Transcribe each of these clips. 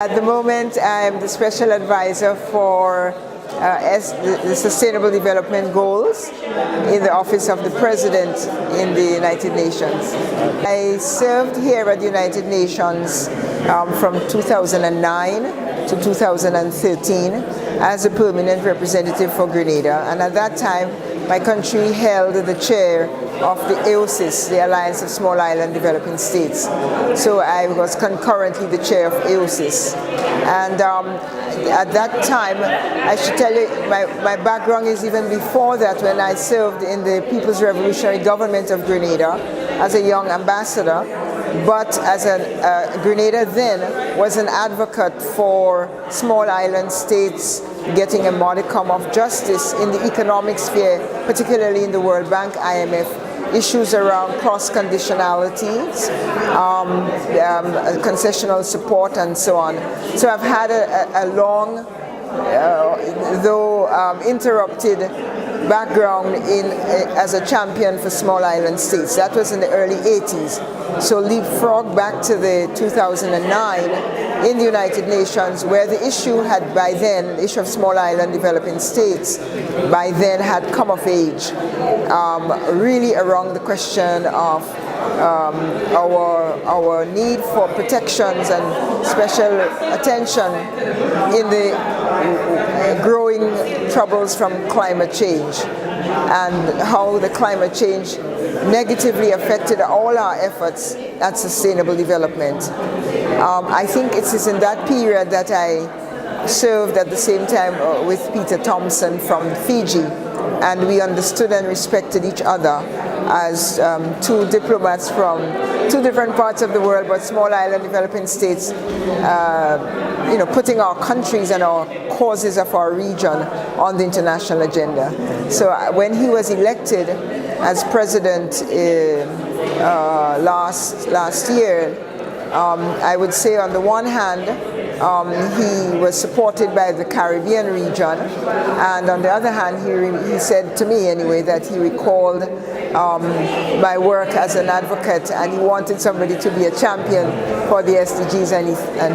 At the moment, I'm the Special Advisor for the Sustainable Development Goals in the Office of the President in the United Nations. I served here at the United Nations from 2009 to 2013 as a permanent representative for Grenada, and at that time my country held the chair of the OECS, the Alliance of Small Island Developing States. So I was concurrently the chair of OECS. And at that time, I should tell you, my background is even before that, when I served in the People's Revolutionary Government of Grenada as a young ambassador. But as Grenada then was an advocate for small island states getting a modicum of justice in the economic sphere, particularly in the World Bank, IMF, issues around cross-conditionalities, concessional support, and so on. So I've had a long, though interrupted, background as a champion for small island states. That was in the early 80s. So leapfrog back to the 2009 in the United Nations, where the issue had by then, the issue of small island developing states, by then had come of age, really around the question of our need for protections and special attention in the growing troubles from climate change, and how the climate change negatively affected all our efforts at sustainable development. I think it is in that period that I served at the same time with Peter Thompson from Fiji, and we understood and respected each other as two diplomats from two different parts of the world, but small island developing states, putting our countries and our causes of our region on the international agenda. So when he was elected as president last year, I would say on the one hand, he was supported by the Caribbean region, and on the other hand, he said to me anyway that he recalled my work as an advocate, and he wanted somebody to be a champion for the SDGs. And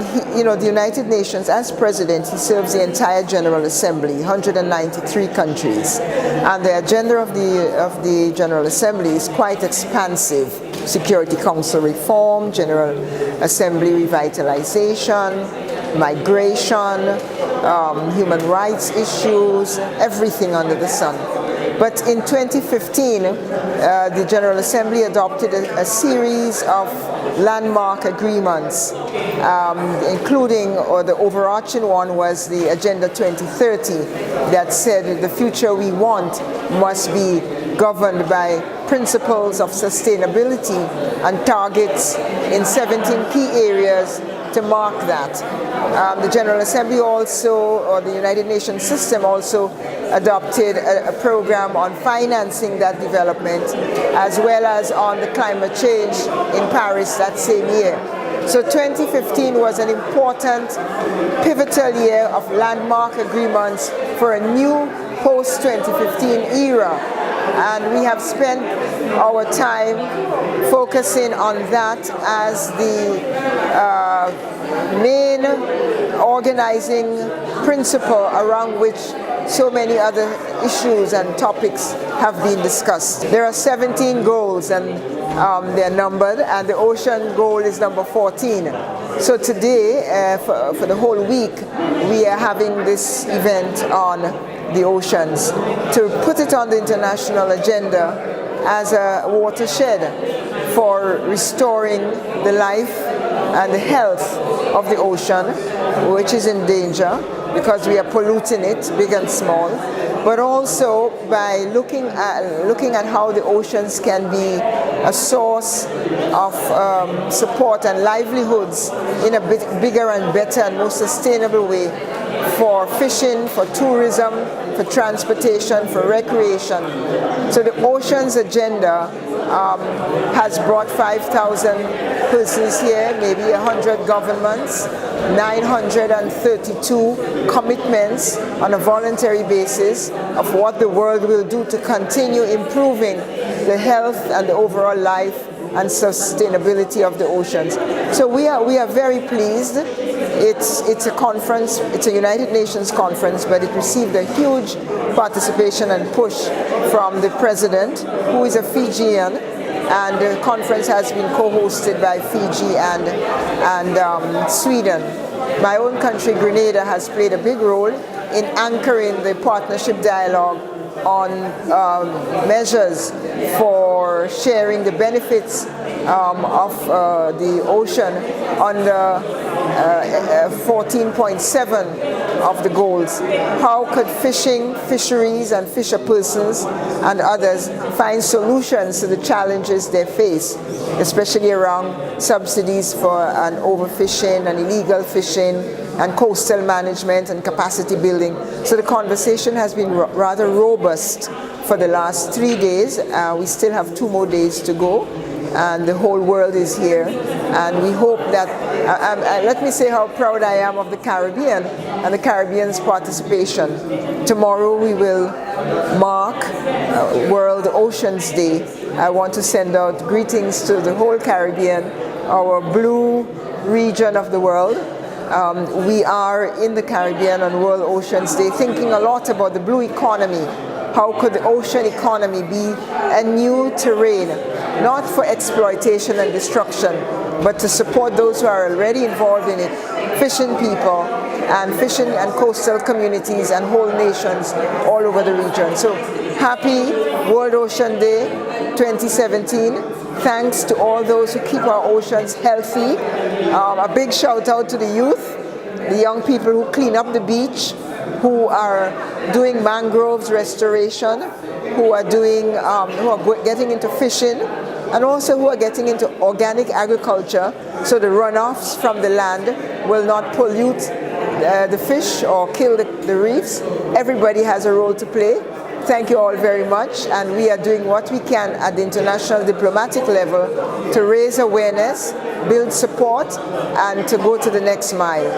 he, the United Nations, as president, he serves the entire General Assembly, 193 countries, and the agenda of the General Assembly is quite expansive: Security Council reform, General Assembly revitalization, migration, human rights issues, everything under the sun. But in 2015, the General Assembly adopted a series of landmark agreements, including, or the overarching one was the Agenda 2030, that said the future we want must be governed by principles of sustainability and targets in 17 key areas to mark that. The General Assembly also, or the United Nations system also, adopted a program on financing that development, as well as on the climate change in Paris that same year. So 2015 was an important, pivotal year of landmark agreements for a new post-2015 era. And we have spent our time focusing on that as the main organizing principle around which so many other issues and topics have been discussed. There are 17 goals, and they're numbered, and the ocean goal is number 14. So today, for the whole week, we are having this event on the oceans to put it on the international agenda as a watershed for restoring the life and the health of the ocean, which is in danger because we are polluting it, big and small, but also by looking at how the oceans can be a source of support and livelihoods in a bigger and better and more sustainable way for fishing, for tourism, for transportation, for recreation. So the Oceans Agenda has brought 5,000 persons here, maybe 100 governments, 932 commitments on a voluntary basis of what the world will do to continue improving the health and the overall life and sustainability of the oceans. So we are very pleased It's a conference, it's a United Nations conference, but it received a huge participation and push from the president, who is a Fijian, and the conference has been co-hosted by Fiji and Sweden. My own country, Grenada, has played a big role in anchoring the partnership dialogue on measures for sharing the benefits of the ocean under 14.7 of the goals. How could fishing, fisheries and fisher persons and others find solutions to the challenges they face, especially around subsidies for an overfishing and illegal fishing and coastal management and capacity building. So the conversation has been rather robust for the last 3 days. We still have 2 more days to go, and the whole world is here, and we hope that let me say how proud I am of the Caribbean and the Caribbean's participation. Tomorrow we will mark World Oceans Day. I want to send out greetings to the whole Caribbean, our blue region of the world. We are in the Caribbean on World Oceans Day thinking a lot about the blue economy. How could the ocean economy be a new terrain, not for exploitation and destruction, but to support those who are already involved in it, fishing people and fishing and coastal communities and whole nations all over the region. So happy World Ocean Day 2017. Thanks to all those who keep our oceans healthy. A big shout out to the youth, the young people who clean up the beach, who are doing mangroves restoration, who are getting into fishing, and also who are getting into organic agriculture, so the runoffs from the land will not pollute the fish or kill the reefs. Everybody has a role to play. Thank you all very much, and we are doing what we can at the international diplomatic level to raise awareness, build support, and to go to the next mile.